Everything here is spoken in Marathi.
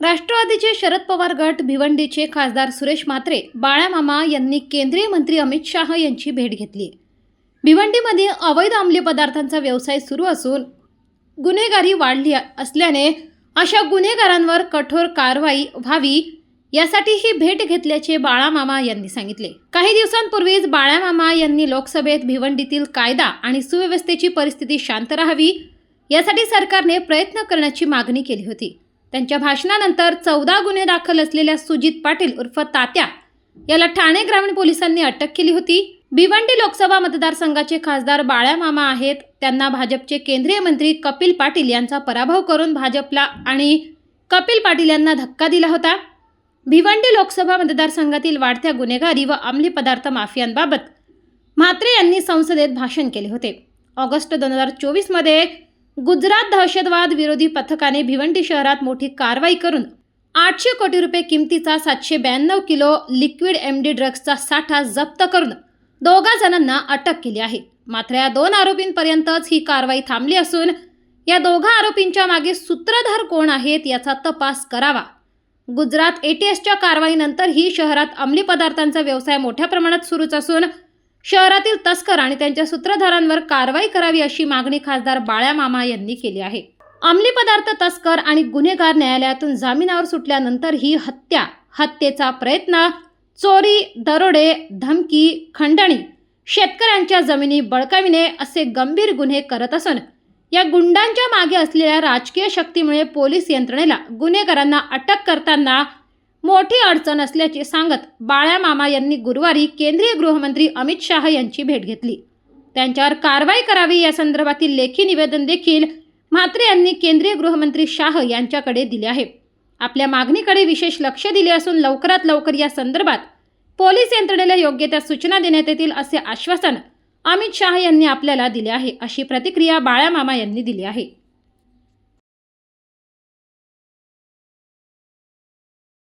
राष्ट्रवादीचे शरद पवार गट भिवंडीचे खासदार सुरेश म्हात्रे बाळामामा यांनी केंद्रीय मंत्री अमित शाह यांची भेट घेतली। भिवंडीमध्ये अवैध अंमली पदार्थांचा व्यवसाय सुरू असून गुन्हेगारी वाढली असल्याने अशा गुन्हेगारांवर कठोर कारवाई व्हावी यासाठी ही भेट घेतल्याचे बाळामामा यांनी सांगितले। काही दिवसांपूर्वीच बाळामामा यांनी लोकसभेत भिवंडीतील कायदा आणि सुव्यवस्थेची परिस्थिती शांत राहावी यासाठी सरकारने प्रयत्न करण्याची मागणी केली होती। त्यांच्या भाषणानंतर 14 गुन्हे दाखल असलेल्या सुजित पाटील उर्फ तात्या याला ठाणे ग्रामीण पोलिसांनी अटक केली होती। भिवंडी लोकसभा मतदारसंघाचे खासदार बाळामामा आहेत। त्यांना भाजपचे केंद्रीय मंत्री कपिल पाटील यांचा पराभव करून भाजपला आणि कपिल पाटील यांना धक्का दिला होता। भिवंडी लोकसभा मतदारसंघातील वाढत्या गुन्हेगारी व अंमली पदार्थ माफियांबाबत म्हात्रे यांनी संसदेत भाषण केले होते। ऑगस्ट 2024 मध्ये गुजरात दहशतवाद विरोधी पथकाने भिवंडी शहरात मोठी कारवाई करून 800 कोटी रुपये किमतीचा 792 किलो लिक्विड एमडी ड्रग्सचा साठा जप्त करून 2 जणांना अटक केली आहे। मात्र या 2 आरोपींपर्यंतच ही कारवाई थांबली असून या 2 आरोपींच्या मागे सूत्रधार कोण आहेत याचा तपास करावा। गुजरात एटीएसच्या कारवाईनंतर ही शहरात अंमली पदार्थांचा व्यवसाय मोठ्या प्रमाणात सुरूच असून शहरातील तस्कर आणि त्यांच्या सूत्रधारांवर कारवाई करावी अशी मागणी खासदार बाळामामा यांनी केली आहे। अंमली पदार्थ तस्कर आणि गुन्हेगार न्यायालयातून जामिनावर सुटल्यानंतर ही हत्येचा प्रयत्न, चोरी, दरोडे, धमकी, खंडणी, शेतकऱ्यांच्या जमिनी बळकाविणे असे गंभीर गुन्हे करत असून या गुंडांच्या मागे असलेल्या राजकीय शक्तीमुळे पोलीस यंत्रणेला गुन्हेगारांना अटक करताना मोठी अडचण असल्याचे सांगत बाळामामा यांनी गुरुवारी केंद्रीय गृहमंत्री अमित शाह यांची भेट घेतली। त्यांच्यावर कारवाई करावी या संदर्भातील लेखी निवेदन देखील म्हात्रे यांनी केंद्रीय गृहमंत्री शाह यांच्याकडे दिले आहे। आपल्या मागणीकडे विशेष लक्ष दिले असून लवकरात लवकर या संदर्भात पोलीस यंत्रणेला योग्य त्या सूचना देण्यात येतील असे आश्वासन अमित शाह यांनी आपल्याला दिले आहे, अशी प्रतिक्रिया बाळामामा यांनी दिली आहे।